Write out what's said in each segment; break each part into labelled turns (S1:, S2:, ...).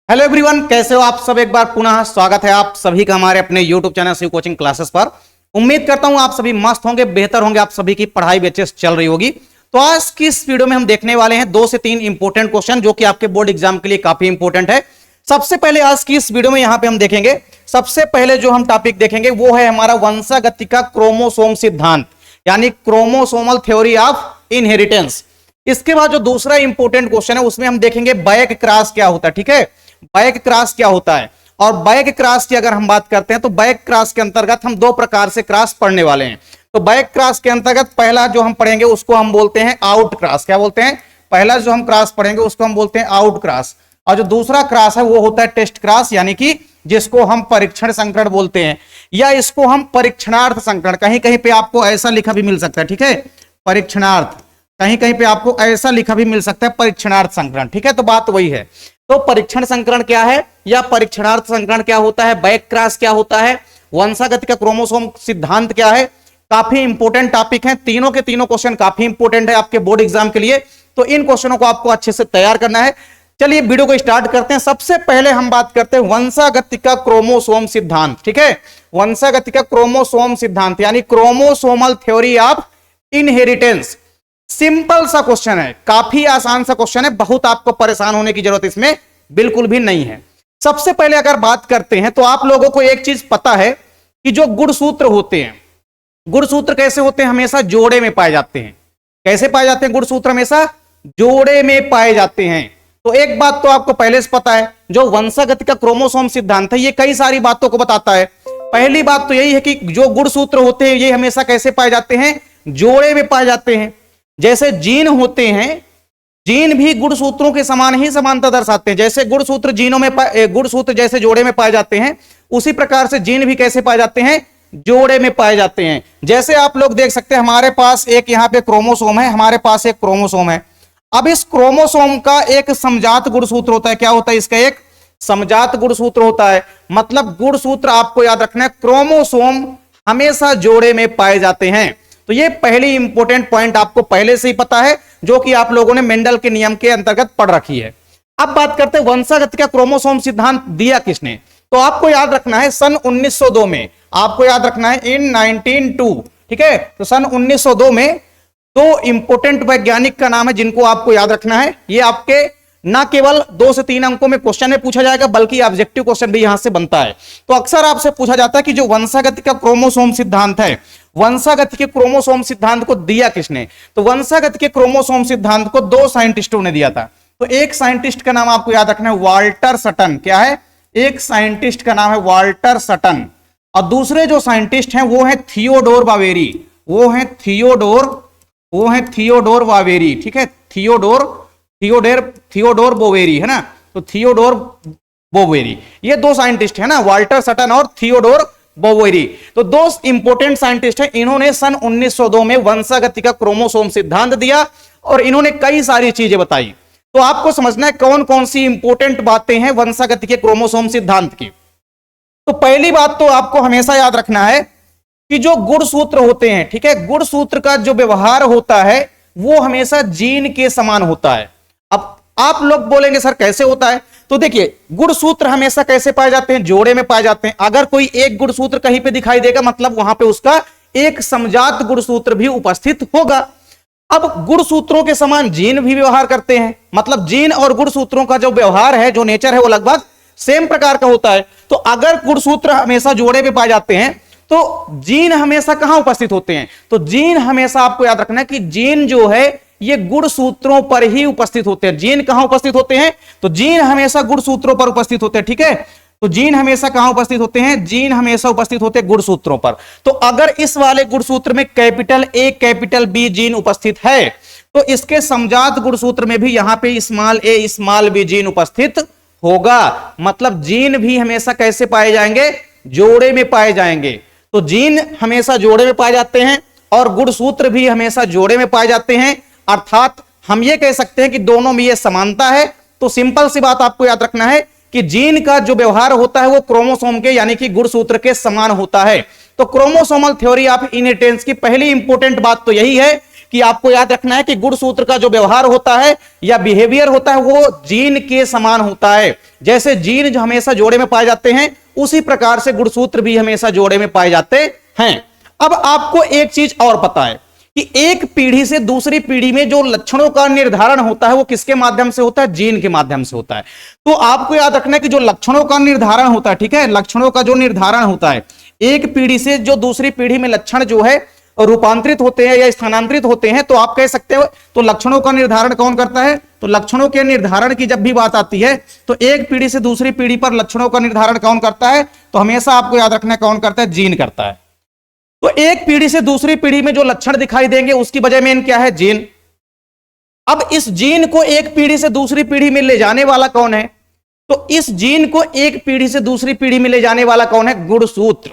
S1: Hello everyone, कैसे हो आप सब। एक बार पुनः स्वागत है आप सभी का हमारे अपने YouTube channel Shiv coaching classes पर। उम्मीद करता हूं आप सभी मस्त होंगे, बेहतर होंगे, आप सभी की पढ़ाई भी अच्छे से चल रही होगी। तो आज की इस वीडियो में हम देखने वाले हैं 2 से 3 इंपॉर्टेंट क्वेश्चन जो कि आपके बोर्ड एग्जाम के लिए काफी इंपॉर्टेंट है। सबसे पहले आज की इस वीडियो में यहां पे हम देखेंगे, सबसे पहले जो हम टॉपिक देखेंगे वो है हमारा वंशागति का क्रोमोसोम सिद्धांत, यानी क्रोमोसोमल थ्योरी ऑफ इनहेरिटेंस। इसके बाद जो दूसरा इंपॉर्टेंट क्वेश्चन है उसमें हम देखेंगे बैक क्रॉस क्या होता है। ठीक है, बैक क्रॉस क्या होता है। और बैक क्रॉस की अगर हम बात करते हैं तो बैक क्रॉस के अंतर्गत हम 2 प्रकार से क्रॉस पढ़ने वाले हैं। तो बैक क्रॉस के अंतर्गत पहला जो हम पढ़ेंगे उसको हम बोलते हैं आउट क्रॉस। क्या बोलते हैं? पहला जो हम क्रॉस पढ़ेंगे उसको हम बोलते हैं आउट क्रॉस। और जो दूसरा क्रॉस है वो होता है टेस्ट क्रॉस, यानी कि जिसको हम परीक्षण संकरण बोलते हैं, या इसको हम परीक्षणार्थ संकरण, कहीं कहीं पे आपको ऐसा लिखा भी मिल सकता है। ठीक है, परीक्षणार्थ, कहीं कहीं पे आपको ऐसा लिखा भी मिल सकता है परीक्षणार्थ संकरण। ठीक है, तो बात वही है। तो परीक्षण संकरण क्या है या परीक्षणार्थ संकरण क्या होता है, बैक क्रॉस क्या होता है, वंशागति का क्रोमोसोम सिद्धांत क्या है, काफी इंपॉर्टेंट टॉपिक है। तीनों के तीनों क्वेश्चन काफी इंपॉर्टेंट है आपके बोर्ड एग्जाम के लिए। तो इन क्वेश्चनों को आपको अच्छे से तैयार करना है। चलिए वीडियो को स्टार्ट करते हैं। सबसे पहले हम बात करते हैं वंशागति का क्रोमोसोम सिद्धांत। ठीक है, वंशागति का क्रोमोसोम सिद्धांत यानी chromosomal theory of inheritance. Simple सा क्वेश्चन है, काफी आसान सा क्वेश्चन है, बहुत आपको परेशान होने की जरूरत इसमें बिल्कुल भी नहीं है। सबसे पहले अगर बात करते हैं तो आप लोगों को एक चीज पता है कि जो गुणसूत्र होते हैं, गुणसूत्र कैसे होते हैं? हमेशा जोड़े में पाए जाते हैं। कैसे पाए जाते हैं? गुणसूत्र हमेशा जोड़े में पाए जाते हैं। तो एक बात तो आपको पहले से पता है, जो वंशागति का क्रोमोसोम सिद्धांत है ये कई सारी बातों को बताता है। पहली बात तो यही है कि जो गुणसूत्र होते हैं ये हमेशा कैसे पाए जाते हैं? जोड़े में पाए जाते हैं। जैसे जीन होते हैं, जीन भी गुणसूत्रों के समान ही समानता दर्शाते हैं। जैसे गुणसूत्र जीनों में गुणसूत्र जैसे जोड़े में पाए जाते हैं, उसी प्रकार से जीन भी कैसे पाए जाते हैं? जोड़े में पाए जाते हैं। जैसे आप लोग देख सकते हैं, हमारे पास एक यहाँ पे क्रोमोसोम है, हमारे पास एक क्रोमोसोम है। अब इस क्रोमोसोम का एक समजात गुणसूत्र होता है। क्या होता है? इसका एक समजात गुणसूत्र होता है। मतलब गुणसूत्र आपको याद रखना है, क्रोमोसोम हमेशा जोड़े में पाए जाते हैं। तो ये पहली इंपॉर्टेंट पॉइंट आपको पहले से ही पता है, जो कि आप लोगों ने मेंडल के नियम के अंतर्गत पढ़ रखी है। अब बात करते हैं वंशागति का क्रोमोसोम सिद्धांत दिया किसने। तो आपको याद रखना है सन 1902 में, आपको याद रखना है इन 1902। ठीक है, तो सन 1902 में 2 इंपॉर्टेंट वैज्ञानिक का नाम है जिनको आपको याद रखना है। ये आपके ना केवल 2 से 3 अंकों में क्वेश्चन में पूछा जाएगा, बल्कि ऑब्जेक्टिव क्वेश्चन भी यहां से बनता है। तो अक्सर आपसे पूछा जाता है कि जो वंशागति का क्रोमोसोम सिद्धांत है, वंशागति के क्रोमोसोम सिद्धांत को दिया किसने। तो वंशागति के क्रोमोसोम सिद्धांत को 2 साइंटिस्टों ने दिया था। तो एक साइंटिस्ट का नाम आपको याद रखना है वाल्टर सटन। क्या है? एक साइंटिस्ट का नाम है वाल्टर सटन, और दूसरे जो साइंटिस्ट हैं वो है थियोडोर वावेरी। वो है थियोडोर वावेरी। ठीक है, थियोडोर बोवेरी है ना, तो थियोडोर बोवेरी, ये 2 साइंटिस्ट है ना, वाल्टर सटन और थियोडोर बोवेरी। तो 2 इंपॉर्टेंट साइंटिस्ट हैं। इन्होंने सन 1902 में वंशागति का क्रोमोसोम सिद्धांत दिया और इन्होंने कई सारी चीजें बताई। तो आपको समझना है कौन कौन सी इंपॉर्टेंट बातें हैं वंशागति के क्रोमोसोम सिद्धांत की। तो पहली बात तो आपको हमेशा याद रखना है कि जो गुणसूत्र होते हैं, ठीक है, गुणसूत्र का जो व्यवहार होता है वो हमेशा जीन के समान होता है। अब आप लोग बोलेंगे सर कैसे होता है? तो देखिए, गुणसूत्र हमेशा कैसे पाए जाते हैं? जोड़े में पाए जाते हैं। अगर कोई एक गुणसूत्र कहीं पे दिखाई देगा, मतलब वहां पे उसका एक समजात गुणसूत्र भी उपस्थित होगा। अब गुणसूत्रों के समान जीन भी व्यवहार करते हैं, मतलब जीन और गुणसूत्रों का जो व्यवहार है, जो नेचर है, वो लगभग सेम प्रकार का होता है। तो अगर गुणसूत्र हमेशा जोड़े में पाए जाते हैं तो जीन हमेशा कहां उपस्थित होते हैं? तो जीन हमेशा आपको याद रखना है कि जीन जो है ये गुणसूत्रों पर ही उपस्थित होते हैं। जीन कहां उपस्थित होते हैं? तो जीन हमेशा गुणसूत्रों पर उपस्थित होते हैं। ठीक है, तो जीन हमेशा कहां उपस्थित होते हैं? जीन हमेशा उपस्थित होते हैं गुणसूत्रों पर। तो अगर इस वाले गुणसूत्र में capital A capital B gene उपस्थित है, तो इसके समजात गुणसूत्र में भी यहां पे स्मॉल ए स्मॉल बी जीन उपस्थित होगा। मतलब जीन भी हमेशा कैसे पाए जाएंगे? जोड़े में पाए जाएंगे। तो जीन हमेशा जोड़े में पाए जाते हैं और गुणसूत्र भी हमेशा जोड़े में पाए जाते हैं, अर्थात हम ये कह सकते हैं कि दोनों में ये समानता है। तो सिंपल सी बात आपको याद रखना है कि जीन का जो व्यवहार होता है वो क्रोमोसोम के यानी कि गुणसूत्र के समान होता है। तो क्रोमोसोमल थ्योरी ऑफ इनहेरिटेंस की पहली इंपॉर्टेंट बात तो यही है कि आपको याद रखना है कि गुणसूत्र का जो व्यवहार होता है या बिहेवियर होता है वो जीन के समान होता है। जैसे जीन जो हमेशा जोड़े में पाए जाते हैं उसी प्रकार से गुणसूत्र भी हमेशा जोड़े में पाए जाते हैं। अब आपको एक चीज और पता है कि एक पीढ़ी से दूसरी पीढ़ी में जो लक्षणों का निर्धारण होता है वो किसके माध्यम से होता है? जीन के माध्यम से होता है। तो आपको याद रखना है कि जो लक्षणों का निर्धारण होता है, ठीक है, लक्षणों का जो निर्धारण होता है एक पीढ़ी से जो दूसरी पीढ़ी में लक्षण जो है रूपांतरित होते हैं या स्थानांतरित होते हैं, तो आप कह सकते हो तो लक्षणों का निर्धारण कौन करता है? तो लक्षणों के निर्धारण की जब भी बात आती है तो एक पीढ़ी से दूसरी पीढ़ी पर लक्षणों का निर्धारण कौन करता है? तो हमेशा आपको याद रखना है कौन करता है? जीन करता है। तो एक पीढ़ी से दूसरी पीढ़ी में जो लक्षण दिखाई देंगे उसकी वजह मेन क्या है? जीन। अब इस जीन को एक पीढ़ी से दूसरी पीढ़ी में ले जाने वाला कौन है? तो इस जीन को एक पीढ़ी से दूसरी पीढ़ी में ले जाने वाला कौन है? गुणसूत्र।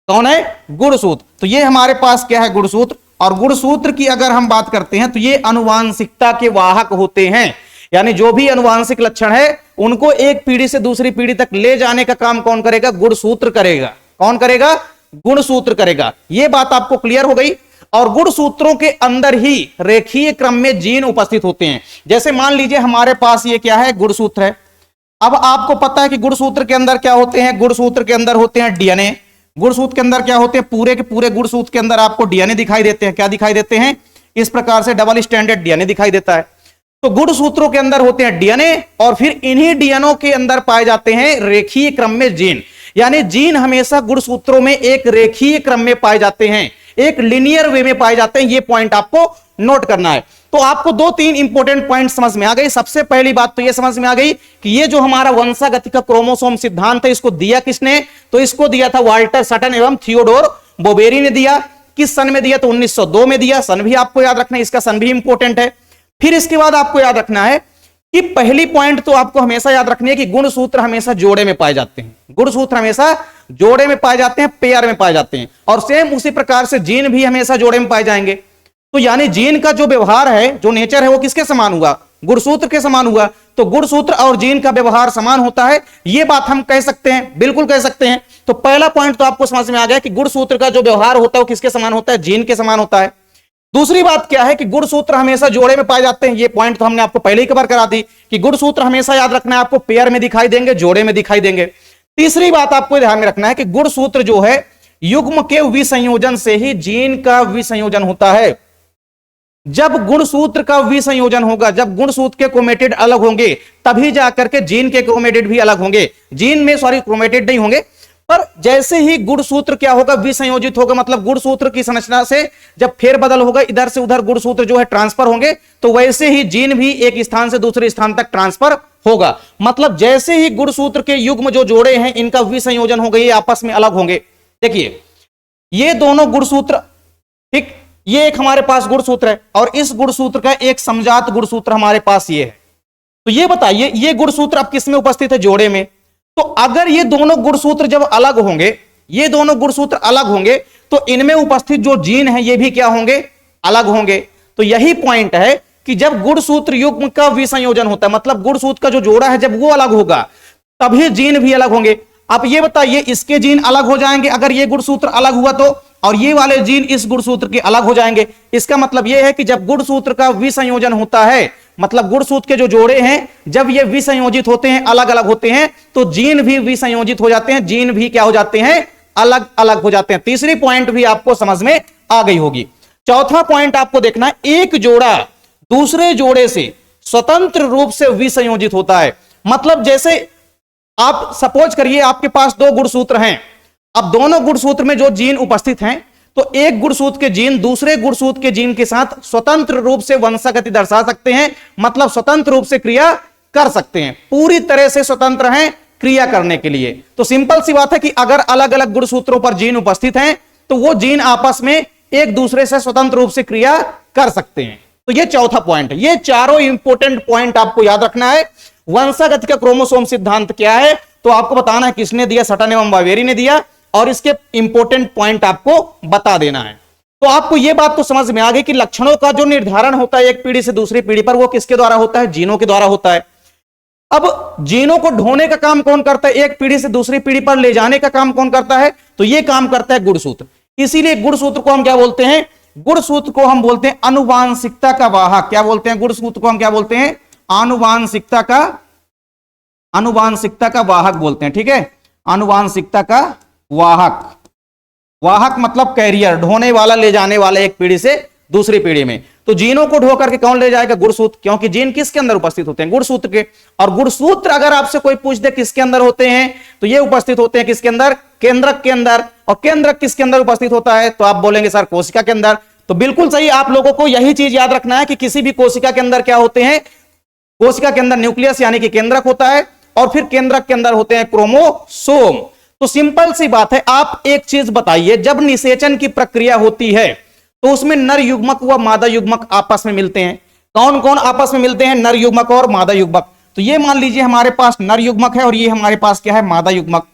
S1: कौन है? गुणसूत्र। तो ये हमारे पास क्या है? गुणसूत्र। और गुणसूत्र की अगर हम बात करते हैं तो ये अनुवांशिकता के वाहक होते हैं, यानी जो भी अनुवांशिक लक्षण है उनको एक पीढ़ी से दूसरी पीढ़ी तक ले जाने का काम कौन करेगा? गुणसूत्र करेगा। कौन करेगा? गुणसूत्र करेगा। यह बात आपको क्लियर हो गई। और गुणसूत्रों के अंदर ही रेखीय क्रम में जीन उपस्थित होते हैं। जैसे मान लीजिए हमारे पास ये क्या है? गुणसूत्र है। अब आपको पता है कि गुणसूत्र के अंदर क्या होते हैं? गुणसूत्र के अंदर होते हैं डीएनए। गुणसूत्र के अंदर क्या होते हैं? पूरे के पूरे गुणसूत्र के अंदर आपको डीएनए दिखाई देते हैं। क्या दिखाई देते हैं? इस प्रकार से डबल स्टैंडर्ड डीएनए दिखाई देता है। तो गुणसूत्रों के अंदर होते हैं डीएनए और फिर इन्हीं डीएनए के अंदर पाए जाते हैं रेखीय क्रम में जीन। यानी जीन हमेशा गुणसूत्रों में एक रेखीय क्रम में पाए जाते हैं, एक लिनियर वे में पाए जाते हैं। ये पॉइंट आपको नोट करना है। तो आपको दो तीन इंपॉर्टेंट पॉइंट समझ में आ गई। सबसे पहली बात तो ये समझ में आ गई कि ये जो हमारा वंशागति का क्रोमोसोम सिद्धांत है इसको दिया किसने? तो इसको दिया था वाल्टर सटन एवं थियोडोर बोबेरी ने दिया। किस सन में दिया? तो 1902 में दिया। सन भी आपको याद रखना है, इसका सन भी इंपॉर्टेंट है। फिर इसके बाद आपको याद रखना है कि पहली पॉइंट तो आपको हमेशा याद रखनी है कि गुणसूत्र हमेशा जोड़े में पाए जाते हैं। गुणसूत्र हमेशा जोड़े में पाए जाते हैं, पेयर में पाए जाते हैं। और सेम उसी प्रकार से जीन भी हमेशा जोड़े में पाए जाएंगे। तो यानी जीन का जो व्यवहार है, जो नेचर है, वो किसके समान हुआ? गुणसूत्र के समान हुआ। तो गुणसूत्र और जीन का व्यवहार समान होता है, यह बात हम कह सकते हैं, बिल्कुल कह सकते हैं। तो पहला पॉइंट तो आपको समझ में आ गया कि गुणसूत्र का जो व्यवहार होता है वो किसके समान होता है? जीन के समान होता है। दूसरी बात क्या है कि गुणसूत्र हमेशा जोड़े में पाए जाते हैं। ये पॉइंट तो हमने आपको पहले ही कवर करा दी कि गुणसूत्र हमेशा याद रखना है आपको पेयर में दिखाई देंगे, जोड़े में दिखाई देंगे। तीसरी बात आपको ध्यान में रखना है कि गुणसूत्र जो है युग्म के विसंयोजन से ही जीन का विसंयोजन होता है। जब गुणसूत्र का विसंयोजन होगा, जब गुणसूत्र के क्रोमेटिड अलग होंगे तभी जाकर के जीन के क्रोमेटिड भी अलग होंगे। जीन में क्रोमेटिड नहीं होंगे, पर जैसे ही गुणसूत्र क्या होगा? विसंयोजित होगा। मतलब गुणसूत्र की संरचना से जब फेरबदल होगा, इधर से उधर गुणसूत्र जो है ट्रांसफर होंगे, तो वैसे ही जीन भी एक स्थान से दूसरे स्थान तक ट्रांसफर होगा। मतलब जैसे ही गुणसूत्र के युग्म जो जोड़े हैं इनका विसंयोजन होगा, ये आपस में अलग होंगे। देखिए ये दोनों गुणसूत्र, ठीक, ये एक हमारे पास गुणसूत्र है और इस गुणसूत्र का एक समजात गुणसूत्र हमारे पास ये है। तो ये बताइए ये गुणसूत्र अब किस में उपस्थित है? जोड़े में। तो अगर ये दोनों गुणसूत्र जब अलग होंगे, ये दोनों गुणसूत्र अलग होंगे, तो इनमें उपस्थित जो जीन है ये भी क्या होंगे? अलग होंगे। तो यही पॉइंट है कि जब गुणसूत्र युग्म का विसंयोजन होता है, मतलब गुणसूत्र का जो जोड़ा है जब वो अलग होगा तभी जीन भी अलग होंगे। आप ये बताइए इसके जीन अलग हो जाएंगे अगर ये गुणसूत्र अलग हुआ तो, और ये वाले जीन इस गुणसूत्र के अलग हो जाएंगे। इसका मतलब यह है कि जब गुणसूत्र का विसंयोजन होता है, मतलब गुणसूत्र के जो जोड़े हैं जब ये विसंयोजित होते हैं, अलग अलग होते हैं, तो जीन भी विसंयोजित हो जाते हैं, जीन भी क्या हो जाते हैं? अलग अलग हो जाते हैं। तीसरी पॉइंट भी आपको समझ में आ गई होगी। चौथा पॉइंट आपको देखना है, एक जोड़ा दूसरे जोड़े से स्वतंत्र रूप से विसंयोजित होता है। मतलब जैसे आप सपोज करिए आपके पास दो गुणसूत्र हैं, अब दोनों गुणसूत्र में जो जीन उपस्थित हैं, तो एक गुणसूत्र के जीन दूसरे गुणसूत्र के जीन के साथ स्वतंत्र रूप से वंशागति दर्शा सकते हैं, मतलब स्वतंत्र रूप से क्रिया कर सकते हैं, पूरी तरह से स्वतंत्र हैं क्रिया करने के लिए। तो सिंपल सी बात है कि अगर अलग अलग गुणसूत्रों पर जीन उपस्थित हैं तो वो जीन आपस में एक दूसरे से स्वतंत्र रूप से क्रिया कर सकते हैं। तो ये चौथा पॉइंट है। ये चारों इंपॉर्टेंट पॉइंट आपको याद रखना है। वंशागति का क्रोमोसोम सिद्धांत क्या है तो आपको बताना है किसने दिया? सटन एवं बोबेरी ने दिया, और इसके इंपॉर्टेंट पॉइंट आपको बता देना है। तो आपको यह बात तो समझ में आ गई कि लक्षणों का जो निर्धारण होता है एक पीढ़ी से दूसरी पीढ़ी पर, वो किसके द्वारा होता है? जीनों के द्वारा होता है। अब जीनों को ढोने का काम कौन करता है? एक पीढ़ी से दूसरी पीढ़ी पर ले जाने का काम कौन करता है? तो यह काम करता है गुणसूत्र। इसीलिए गुणसूत्र को हम क्या बोलते हैं? गुणसूत्र को हम बोलते हैं आनुवांशिकता का वाहक। क्या बोलते हैं? गुणसूत्र को हम क्या बोलते हैं? आनुवांशिकता का वाहक बोलते हैं। ठीक है, आनुवांशिकता का वाहक। वाहक मतलब कैरियर, ढोने वाला, ले जाने वाला एक पीढ़ी से दूसरी पीढ़ी में। तो जीनों को ढो करके कौन ले जाएगा? गुणसूत्र, क्योंकि जीन किसके अंदर उपस्थित होते हैं? गुणसूत्र के। और गुणसूत्र अगर आपसे कोई पूछ दे किसके अंदर होते हैं, तो ये उपस्थित होते हैं किसके अंदर? केंद्रक के अंदर। और केंद्रक किसके अंदर उपस्थित होता है? तो आप बोलेंगे सर कोशिका के अंदर। तो बिल्कुल सही, आप लोगों को यही चीज याद रखना है कि किसी भी कोशिका के अंदर क्या होते हैं? कोशिका के अंदर न्यूक्लियस यानी कि केंद्रक होता है, और फिर केंद्रक के अंदर होते हैं क्रोमोसोम। तो सिंपल सी बात है, आप एक चीज बताइए, जब निषेचन की प्रक्रिया होती है तो उसमें नर युग्मक व मादा युग्मक आपस में मिलते हैं। कौन कौन आपस में मिलते हैं? नर युग्मक और मादा युग्मक। तो ये मान लीजिए हमारे पास नर युग्मक है और ये हमारे पास क्या है? मादा युग्मक।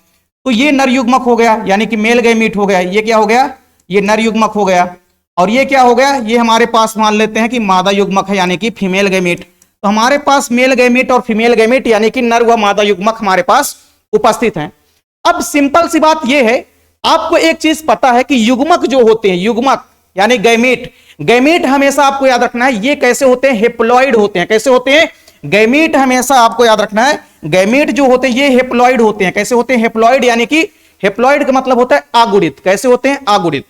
S1: तो ये नर युग्मक हो गया यानी कि मेल गैमीट हो गया। ये क्या हो गया? ये नर युग्मक हो गया। और ये क्या हो गया? ये हमारे पास मान लेते हैं कि मादा युग्मक है यानी कि फीमेल गैमीट। तो हमारे पास मेल गैमीट और फीमेल गैमीट यानी कि नर व मादा युग्मक हमारे पास उपस्थित हैं। अब सिंपल सी बात यह है, आपको एक चीज पता है कि युग्मक जो होते हैं, युग्मक यानी गैमीट, गैमीट हमेशा आपको याद रखना है ये कैसे होते हैं? हेप्लॉइड होते हैं। कैसे होते हैं? गैमीट हमेशा आपको याद रखना है, गैमीट जो होते हैं ये हेप्लॉइड होते हैं। कैसे होते हैं? हेप्लॉइड यानी कि हेप्लॉइड का मतलब होता है आगुणित। कैसे होते हैं? आगुणित।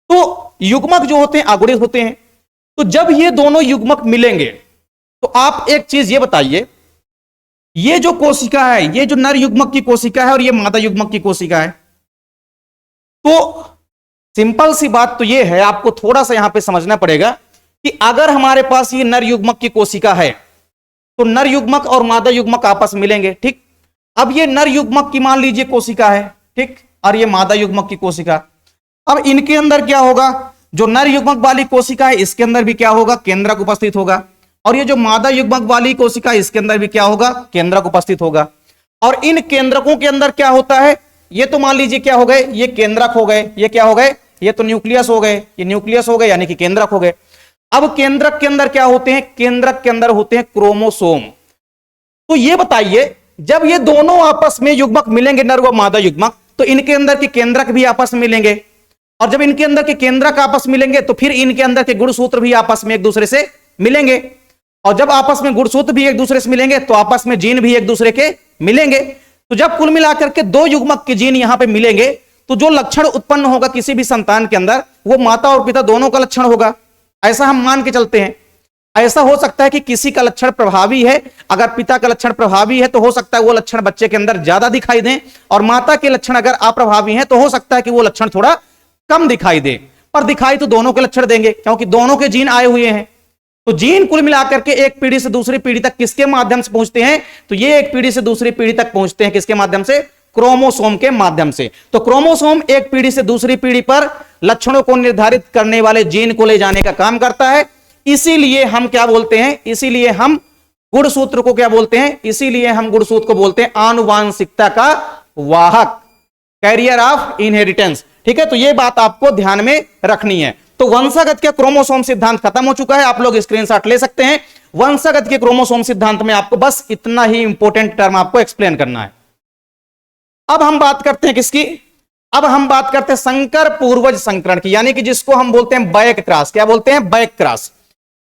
S1: तो युग्मक जो होते हैं आगुणित होते हैं। तो जब ये दोनों युग्मक मिलेंगे तो आप एक चीज ये बताइए, ये जो कोशिका है, ये जो नर युग्मक की कोशिका है और ये मादा युग्मक की कोशिका है, तो सिंपल सी बात तो ये है, आपको थोड़ा सा यहां पे समझना पड़ेगा कि अगर हमारे पास ये नर युग्मक की कोशिका है तो नर युग्मक और मादा युग्मक आपस में मिलेंगे। ठीक, अब ये नर युग्मक की मान लीजिए कोशिका है, ठीक, और ये मादा युग्मक की कोशिका। अब इनके अंदर क्या होगा? जो नर युग्मक वाली कोशिका है इसके अंदर भी क्या होगा? केंद्रक उपस्थित होगा। और ये जो मादा युग्मक वाली कोशिका इसके अंदर भी क्या होगा? केंद्रक उपस्थित होगा। और इन केंद्रकों के अंदर क्या होता है? ये तो मान लीजिए क्या हो गए? ये केंद्रक हो गए। ये क्या हो गए? ये तो न्यूक्लियस हो गए। ये न्यूक्लियस हो गए यानी कि केंद्रक हो गए। अब केंद्रक के अंदर क्या होते हैं? केंद्रक के अंदर होते हैं क्रोमोसोम। तो ये बताइए, जब ये दोनों आपस में युग्मक मिलेंगे, नर व मादा युग्मक, तो इनके अंदर के केंद्रक भी आपस में मिलेंगे। और जब इनके अंदर के केंद्रक आपस मिलेंगे तो फिर इनके अंदर के गुणसूत्र भी आपस में एक दूसरे से मिलेंगे। और जब आपस में गुणसूत्र भी एक दूसरे से मिलेंगे तो आपस में जीन भी एक दूसरे के मिलेंगे। तो जब कुल मिलाकर के दो युग्मक के जीन यहां पे मिलेंगे तो जो लक्षण उत्पन्न होगा किसी भी संतान के अंदर, वो माता और पिता दोनों का लक्षण होगा। ऐसा हम मान के चलते हैं। ऐसा हो सकता है कि किसी का लक्षण प्रभावी है, अगर पिता का लक्षण प्रभावी है तो हो सकता है वो लक्षण बच्चे के अंदर ज्यादा दिखाई दें, और माता के लक्षण अगर अप्रभावी हैं तो हो सकता है कि वो लक्षण थोड़ा कम दिखाई दे। पर दिखाई तो दोनों के लक्षण देंगे, क्योंकि दोनों के जीन आए हुए हैं। तो जीन कुल मिलाकर के एक पीढ़ी से दूसरी पीढ़ी तक किसके माध्यम से पहुंचते हैं? तो ये एक पीढ़ी से दूसरी पीढ़ी तक पहुंचते हैं किसके माध्यम से? क्रोमोसोम के माध्यम से। तो क्रोमोसोम एक पीढ़ी से दूसरी पीढ़ी पर लक्षणों को निर्धारित करने वाले जीन को ले जाने का काम करता है। इसीलिए हम क्या बोलते हैं? इसीलिए हम गुणसूत्र को क्या बोलते हैं? इसीलिए हम गुणसूत्र को बोलते हैं आनुवांशिकता का वाहक, कैरियर ऑफ इनहेरिटेंस। ठीक है, तो ये बात आपको ध्यान में रखनी है। तो वंशागत के क्रोमोसोम सिद्धांत खत्म हो चुका है, आप लोग स्क्रीनशॉट ले सकते हैं। वंशागत के क्रोमोसोम सिद्धांत में आपको बस इतना ही इंपॉर्टेंट टर्म आपको एक्सप्लेन करना है। अब हम बात करते हैं किसकी? अब हम बात करते हैं संकर पूर्वज संकरण की, यानी कि जिसको हम बोलते हैं बैक क्रॉस। क्या बोलते हैं? Back cross.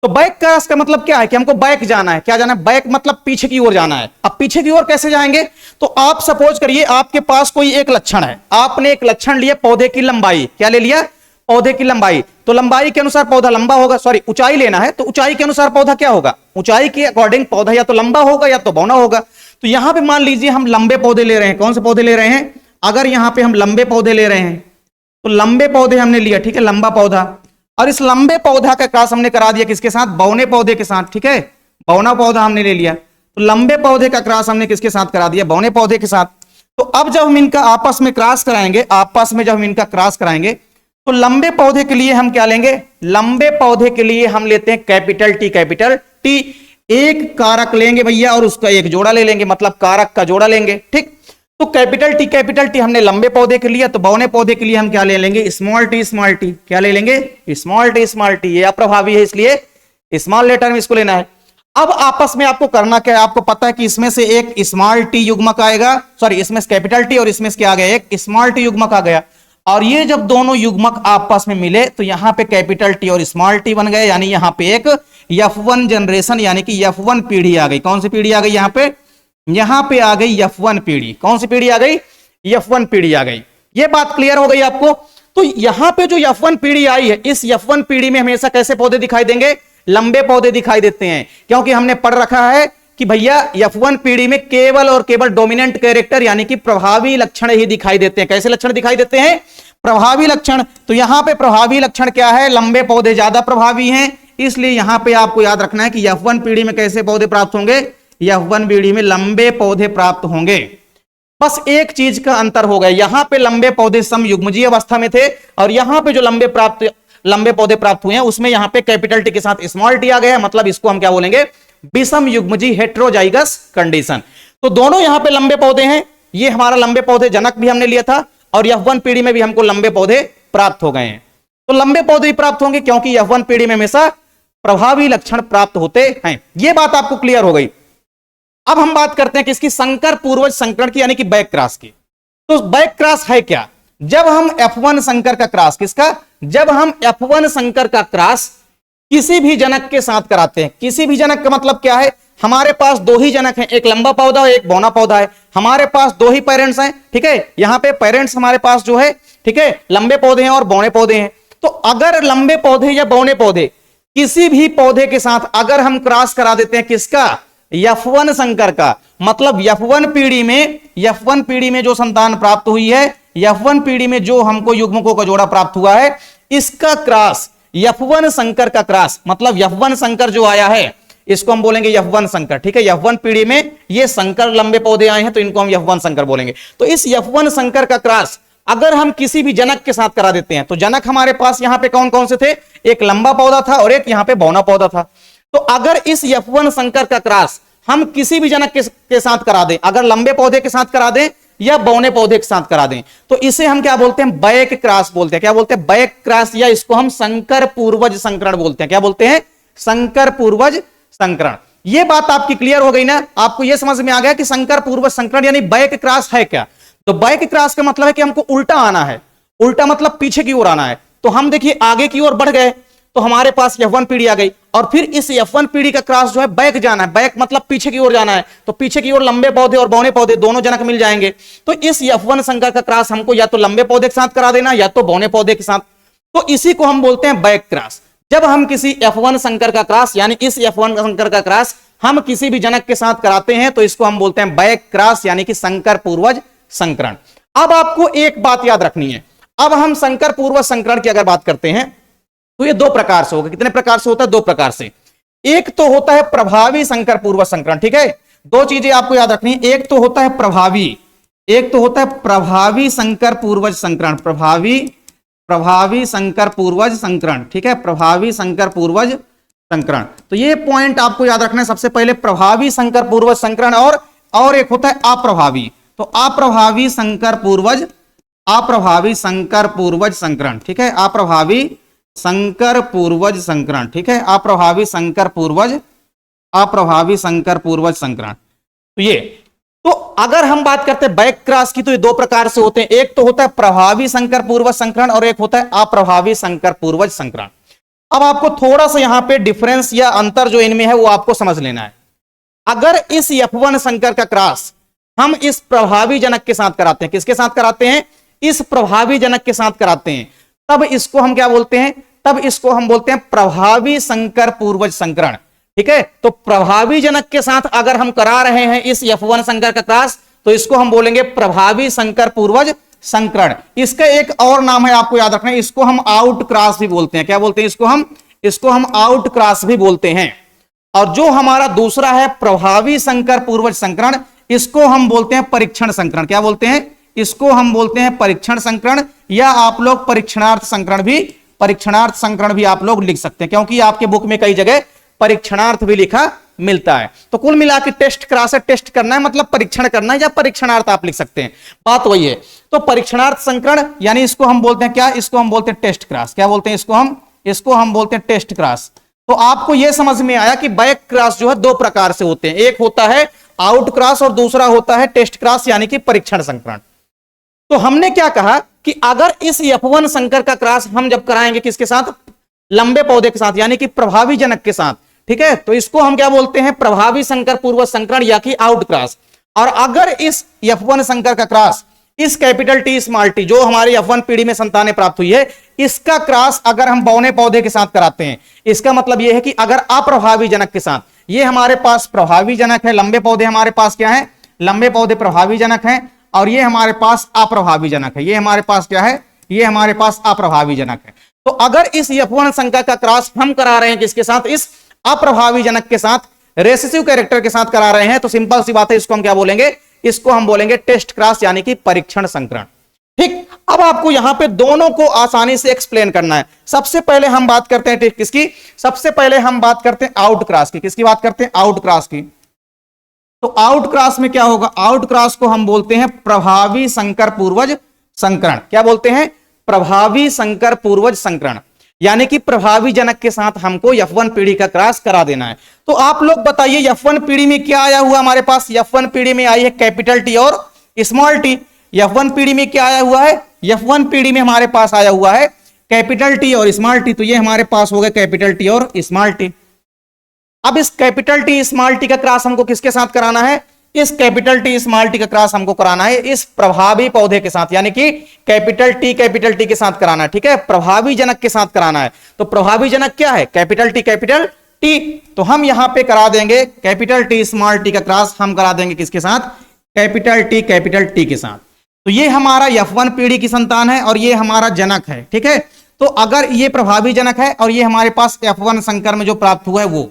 S1: तो बैक क्रॉस का मतलब क्या है? कि हमको बैक जाना है। क्या जाना है? बैक मतलब पीछे की ओर जाना है। अब पीछे की ओर कैसे जाएंगे? तो आप सपोज करिए आपके पास कोई एक लक्षण है, आपने एक लक्षण लिया पौधे की लंबाई। क्या ले लिया? पौधे की लंबाई। तो लंबाई के अनुसार पौधा लंबा होगा, सॉरी ऊंचाई लेना है, तो ऊंचाई के अनुसार पौधा क्या होगा? ऊंचाई के अकॉर्डिंग पौधा या तो लंबा होगा या तो बौना होगा। तो यहां पे मान लीजिए हम लंबे पौधे ले रहे हैं। कौन से पौधे ले रहे हैं? अगर यहां पे हम लंबे पौधे ले रहे हैं तो लंबे पौधे हमने लिया, ठीक है, लंबा पौधा। और इस लंबे पौधा का क्रॉस हमने करा दिया किसके साथ? बौने पौधे के साथ। ठीक है, बौना पौधा हमने ले लिया। तो लंबे पौधे का क्रॉस हमने किसके साथ करा दिया? बौने पौधे के साथ। तो अब जब हम इनका आपस में क्रॉस कराएंगे, आपस में जब हम इनका क्रॉस कराएंगे तो लंबे पौधे के लिए हम क्या लेंगे? लंबे पौधे के लिए हम लेते हैं कैपिटल टी। कैपिटल टी एक कारक लेंगे भैया और उसका एक जोड़ा ले लेंगे, मतलब कारक का जोड़ा लेंगे। ठीक, तो कैपिटल टी हमने लंबे पौधे के लिए। तो बौने पौधे के लिए हम क्या ले लेंगे? Small T. स्मॉल टी क्या ले लेंगे? Small T. स्मॉल टी ये अप्रभावी है इसलिए स्मॉल लेटर में इसको लेना है। अब आपस में आपको करना क्या है? आपको पता है कि इसमें से एक स्मॉल टी युग्मक आएगा, सॉरी इसमें कैपिटल टी और इसमें क्या आ गया? एक स्मॉल टी युग्मक आ गया। और ये जब दोनों युग्मक आपस में मिले तो यहां पे कैपिटल टी और स्मॉल टी बन गए, यानी यहां पे एक F1 जनरेशन यानी कि F1 पीढ़ी आ गई। कौन सी पीढ़ी आ गई? यहां पे आ गई F1 पीढ़ी। कौन सी पीढ़ी आ गई? F1 पीढ़ी आ गई। ये बात क्लियर हो गई आपको? तो यहां पे जो F1 पीढ़ी आई है, इस F1 पीढ़ी में हमेशा कैसे पौधे दिखाई देंगे? लंबे पौधे दिखाई देते हैं, क्योंकि हमने पढ़ रखा है कि भैया F1 पीढ़ी में केवल और केवल डोमिनेंट कैरेक्टर यानी कि प्रभावी लक्षण ही दिखाई देते हैं। कैसे लक्षण दिखाई देते हैं? प्रभावी लक्षण। तो यहां पे प्रभावी लक्षण क्या है? लंबे पौधे ज्यादा प्रभावी हैं, इसलिए यहां पे आपको याद रखना है कि F1 पीढ़ी में कैसे पौधे प्राप्त होंगे? F1 पीढ़ी में लंबे पौधे प्राप्त होंगे। बस एक चीज का अंतर हो गया, यहां पे लंबे पौधे समयुग्मजीय अवस्था में थे और यहां पे जो लंबे पौधे प्राप्त हुए हैं उसमें यहां पे कैपिटल टी के साथ स्मॉल टी आ गया, मतलब इसको हम क्या बोलेंगे? विषम युग्मजीय हेटेरोजाइगस कंडीशन। तो दोनों यहां पे लंबे पौधे हैं, ये हमारा लंबे पौधे जनक भी हमने लिया था और F1 पीढ़ी में भी हमको लंबे पौधे प्राप्त हो गए हैं। तो लंबे पौधे ही प्राप्त होंगे क्योंकि F1 पीढ़ी में हमेशा प्रभावी लक्षण प्राप्त होते हैं। यह बात आपको क्लियर हो गई। अब हम बात करते हैं किसकी? संकर पूर्वज संकरण की, यानी कि बैक क्रॉस की। तो बैक क्रॉस है क्या? जब हम F1 संकर का क्रॉस, किसका? जब हम F1 संकर का क्रॉस किसी भी जनक के साथ कराते हैं। किसी भी जनक का मतलब क्या है? हमारे पास दो ही जनक हैं, एक लंबा पौधा और एक बौना पौधा है। हमारे पास दो ही पेरेंट्स हैं, ठीक है। यहां पे पेरेंट्स हमारे पास जो है, ठीक है, लंबे पौधे हैं और बौने पौधे हैं। तो अगर लंबे पौधे या बौने पौधे किसी भी पौधे के साथ अगर हम क्रॉस करा देते हैं, किसका? F1 संकर का, मतलब F1 पीढ़ी में जो संतान प्राप्त हुई है, F1 पीढ़ी में जो हमको युग्मकों का जोड़ा प्राप्त हुआ है, इसका क्रॉस F1 संकर का क्रॉस, मतलब F1 संकर जो आया है इसको हम बोलेंगे F1 संकर, ठीक है। F1 पीढ़ी में ये संकर लंबे पौधे आए हैं तो इनको हम F1 संकर बोलेंगे। तो इस F1 संकर का क्रॉस अगर हम किसी भी जनक के साथ करा देते हैं, तो जनक हमारे पास यहां पे कौन कौन से थे? एक लंबा पौधा था और एक यहां पे बौना पौधा था। तो अगर इस F1 संकर का क्रॉस हम किसी भी जनक के साथ करा दें, अगर लंबे पौधे के साथ करा दें या बौने पौधे के साथ करा दें, तो इसे हम क्या बोलते हैं? बैक क्रॉस बोलते हैं। क्या बोलते हैं? बैक क्रॉस, या इसको हम संकर पूर्वज संकरण बोलते हैं। क्या बोलते हैं? संकर पूर्वज संकरण। यह बात आपकी क्लियर हो गई ना? आपको यह समझ में आ गया कि संकर पूर्वज संकरण यानी बैक क्रॉस है क्या? तो बैक क्रॉस का मतलब है कि हमको उल्टा आना है। उल्टा मतलब पीछे की ओर आना है। तो हम देखिए आगे की ओर बढ़ गए तो हमारे पास F1 पीढ़ी आ गई और फिर इस F1 पीढ़ी का क्रॉस जो है बैक जाना है। बैक मतलब पीछे की ओर जाना है, तो पीछे की ओर लंबे पौधे और बौने पौधे दोनों जनक मिल जाएंगे। तो इस F1 संकर का क्रॉस हमको या तो लंबे पौधे के साथ करा देना या तो बौने पौधे के साथ, तो इसी को हम बोलते हैं बैक क्रॉस। जब हम किसी F1 संकर का क्रॉस यानी इस F1 संकर का क्रॉस हम किसी भी जनक के साथ कराते हैं तो इसको हम बोलते हैं बैक क्रॉस यानी कि संकर पूर्वज संकरण। अब आपको एक बात याद रखनी है, अब हम संकर पूर्वज संकरण की अगर बात करते हैं तो ये दो प्रकार से होगा। कितने प्रकार से होता है? दो प्रकार से। एक तो होता है प्रभावी संकर पूर्वज संकरण, ठीक है। दो चीजें आपको याद रखनी है, एक तो होता है प्रभावी, एक तो होता है प्रभावी संकर पूर्वज संकरण, प्रभावी संकर पूर्वज संकरण, ठीक है, प्रभावी संकर पूर्वज संकरण। तो ये पॉइंट आपको याद रखना है सबसे पहले, प्रभावी संकर पूर्वज संकरण और एक होता है अप्रभावी। तो अप्रभावी संकर पूर्वज संकरण, ठीक है, अप्रभावी संकर पूर्वज संकरण, ठीक है, अप्रभावी संकर पूर्वज संकरण। तो ये, तो अगर हम बात करते हैं बैक क्रॉस की तो ये दो प्रकार से होते हैं, एक तो होता है प्रभावी संकर पूर्वज संकरण और एक होता है अप्रभावी संकर पूर्वज संकरण। अब आपको थोड़ा सा यहां पे डिफरेंस या अंतर जो इनमें है वो आपको समझ लेना है। अगर इस F1 संकर का क्रॉस हम इस प्रभावी जनक के साथ कराते हैं, किसके साथ कराते हैं? इस प्रभावी जनक के साथ कराते हैं, तब इसको हम क्या बोलते हैं? तब इसको हम बोलते हैं प्रभावी संकर पूर्वज संकरण, ठीक है। तो प्रभावी जनक के साथ अगर हम करा रहे हैं इस F1 संकर का क्रॉस तो इसको हम बोलेंगे प्रभावी संकर पूर्वज संकरण। इसका एक और नाम है, आपको याद रखना है, इसको हम आउट क्रॉस भी बोलते हैं। क्या बोलते हैं? इसको हम आउट क्रॉस भी बोलते हैं। और जो हमारा दूसरा है प्रभावी संकर पूर्वज संकरण, इसको हम बोलते हैं परीक्षण संकरण। क्या बोलते हैं? इसको हम बोलते हैं परीक्षण संकरण, या आप लोग परीक्षणार्थ संकरण भी आप लोग लिख सकते हैं, क्योंकि आपके बुक में कई जगह परीक्षणार्थ भी लिखा मिलता है। तो कुल मिला के टेस्ट क्रॉस है, टेस्ट करना है मतलब परीक्षण करना है, या परीक्षणार्थ आप लिख सकते हैं, बात वही है। तो परीक्षणार्थ संकरण यानी इसको हम बोलते हैं क्या? इसको हम बोलते हैं टेस्ट क्रॉस। क्या बोलते हैं? इसको हम बोलते हैं टेस्ट क्रॉस। तो आपको यह समझ में आया कि बैक क्रॉस जो है दो प्रकार से होते हैं, एक होता है आउट क्रॉस और दूसरा होता है टेस्ट क्रॉस यानी कि परीक्षण संकरण। तो हमने क्या कहा कि अगर इस F1 संकर का क्रॉस हम जब कराएंगे किसके साथ, लंबे पौधे के साथ, यानी कि प्रभावी जनक के साथ, ठीक है, तो इसको हम क्या बोलते हैं, प्रभावी संकर पूर्वज संकरण या कि आउट क्रॉस। और अगर इस F1 संकर का क्रॉस इस कैपिटल टी स्मॉल टी जो हमारी F1 पीढ़ी में संतानें प्राप्त हुई है, इसका क्रॉस अगर हम बौने पौधे के साथ कराते हैं, इसका मतलब यह है कि अगर अप्रभावी जनक के साथ, ये हमारे पास प्रभावी जनक है, लंबे पौधे हमारे पास क्या है, लंबे पौधे प्रभावी जनक हैं, और ये हमारे पास अप्रभावी जनक है, ये हमारे पास क्या है, ये हमारे पास अप्रभावी जनक है। तो अगर इस F1 संकर का क्रॉस हम करा रहे हैं किसके साथ, इस अप्रभावी जनक के साथ, रेसेसिव कैरेक्टर के साथ करा रहे हैं, तो सिंपल सी बात है, इसको हम क्या बोलेंगे, इसको हम बोलेंगे टेस्ट क्रॉस यानी कि परीक्षण संकरण। ठीक, अब आपको यहां पे दोनों को आसानी से एक्सप्लेन करना है। सबसे पहले हम बात करते हैं किसकी, सबसे पहले हम बात करते हैं आउट क्रॉस की। किसकी बात करते हैं, आउट क्रॉस की। तो आउट क्रॉस में क्या होगा, आउट क्रॉस को हम बोलते हैं प्रभावी संकर पूर्वज संकरण। क्या बोलते हैं, प्रभावी संकर पूर्वज संकरण, यानी कि प्रभावी जनक के साथ हमको F1 पीढ़ी का क्रॉस करा देना है। तो आप लोग बताइए F1 पीढ़ी में क्या आया हुआ हमारे पास, F1 पीढ़ी में आई है कैपिटल टी और स्मॉल टी। F1 पीढ़ी में क्या आया हुआ है, F1 पीढ़ी में हमारे पास आया हुआ है कैपिटल टी और स्मॉल टी। तो ये हमारे पास हो गए कैपिटल टी और स्मॉल टी। अब इस कैपिटल टी स्मॉल टी का क्रॉस हमको किसके साथ कराना है, इस कैपिटल टी स्मॉल टी का क्रॉस हमको कराना है इस प्रभावी पौधे के साथ, यानी कि कैपिटल टी के साथ कराना है। ठीक है, प्रभावी जनक के साथ कराना है। तो प्रभावी जनक क्या है, कैपिटल टी। तो हम यहां पे करा देंगे कैपिटल टी स्मॉल टी का क्रॉस हम करा देंगे किसके साथ, कैपिटल टी के साथ। तो ये हमारा F1 पीढ़ी की संतान है और ये हमारा जनक है। ठीक है, तो अगर ये प्रभावी जनक है और ये हमारे पास F1 संकर में जो प्राप्त हुआ है वो,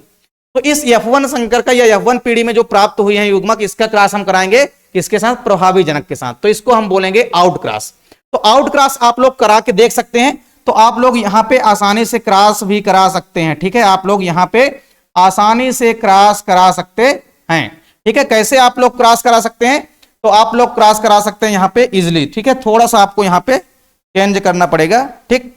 S1: तो इस F1 संकर का या F1 पीढ़ी में जो प्राप्त हुई है युग्मक, इसका क्रॉस हम कराएंगे किसके साथ, प्रभावी जनक के साथ। तो इसको हम बोलेंगे आउट क्रॉस। तो आउट क्रॉस आप लोग करा के देख सकते हैं। तो आप लोग यहां पे आसानी से क्रॉस भी करा सकते हैं। ठीक है, आप लोग यहां पे आसानी से क्रॉस करा सकते हैं। ठीक है, कैसे आप लोग क्रॉस करा सकते हैं, तो आप लोग क्रॉस करा सकते हैं यहां पे इजिली। ठीक है, थोड़ा सा आपको यहां पे चेंज करना पड़ेगा। ठीक,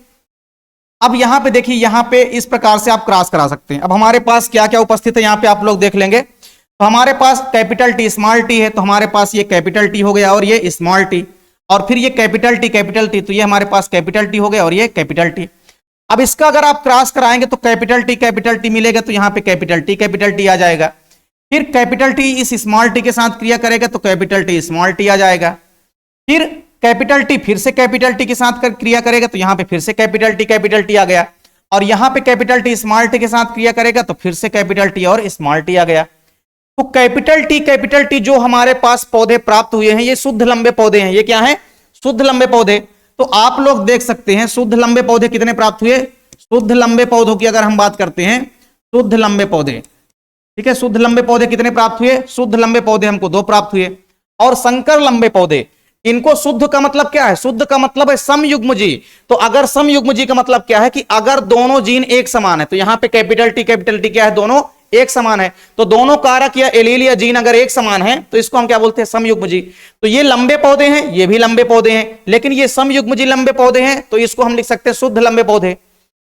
S1: अब यहां पे देखिए, यहां पे इस प्रकार से आप क्रॉस करा सकते हैं। अब हमारे पास क्या क्या उपस्थित है यहां पे आप लोग देख लेंगे। तो हमारे पास कैपिटल टी स्मॉल टी है, तो हमारे पास ये कैपिटल टी हो गया और ये स्मॉल टी, और फिर ये कैपिटल टी, तो ये हमारे पास कैपिटल टी हो गया और ये कैपिटल टी। अब इसका अगर आप क्रॉस कराएंगे तो कैपिटल टी मिलेगा, तो यहां पे कैपिटल टी आ जाएगा। फिर कैपिटल टी इस स्मॉल टी के साथ क्रिया करेगा तो कैपिटल टी स्मॉल टी आ जाएगा। फिर कैपिटल टी फिर से कैपिटल टी के साथ क्रिया करेगा तो यहां पे फिर से कैपिटल टी आ गया, और यहां पे कैपिटल टी स्मॉल टी के साथ क्रिया करेगा तो फिर से कैपिटल टी और स्मॉल टी आ गया। तो कैपिटल टी जो हमारे पास पौधे प्राप्त हुए हैं ये शुद्ध लंबे पौधे हैं। ये क्या है, शुद्ध लंबे पौधे। तो आप लोग देख सकते हैं शुद्ध लंबे पौधे कितने प्राप्त हुए, शुद्ध लंबे पौधों की अगर हम बात करते हैं, शुद्ध लंबे पौधे, ठीक है, शुद्ध लंबे पौधे कितने प्राप्त हुए, शुद्ध लंबे पौधे हमको 2 प्राप्त हुए। और संकर लंबे पौधे, इनको शुद्ध का मतलब क्या है, शुद्ध का मतलब है समयुग्मजी। तो अगर समयुग्मजी का मतलब क्या है कि अगर दोनों जीन एक समान है, तो यहां पे कैपिटल टी क्या है, दोनों एक समान है। तो दोनों कारक या एलील या जीन अगर एक समान है तो इसको हम क्या बोलते हैं, समयुग्मजी। तो ये लंबे पौधे हैं, ये भी लंबे पौधे हैं, लेकिन ये समयुग्मजी लंबे पौधे हैं, तो इसको हम लिख सकते हैं शुद्ध लंबे पौधे,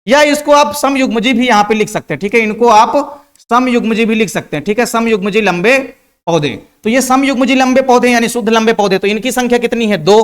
S1: या इसको आप समयुग्मजी भी यहां पे लिख सकते हैं। ठीक है, इनको आप समयुग्मजी भी लिख सकते हैं। ठीक है, समयुग्मजी लंबे पौधे। तो ये समयुग्मजी लंबे पौधे यानी शुद्ध लंबे पौधे, तो इनकी संख्या कितनी है, 2।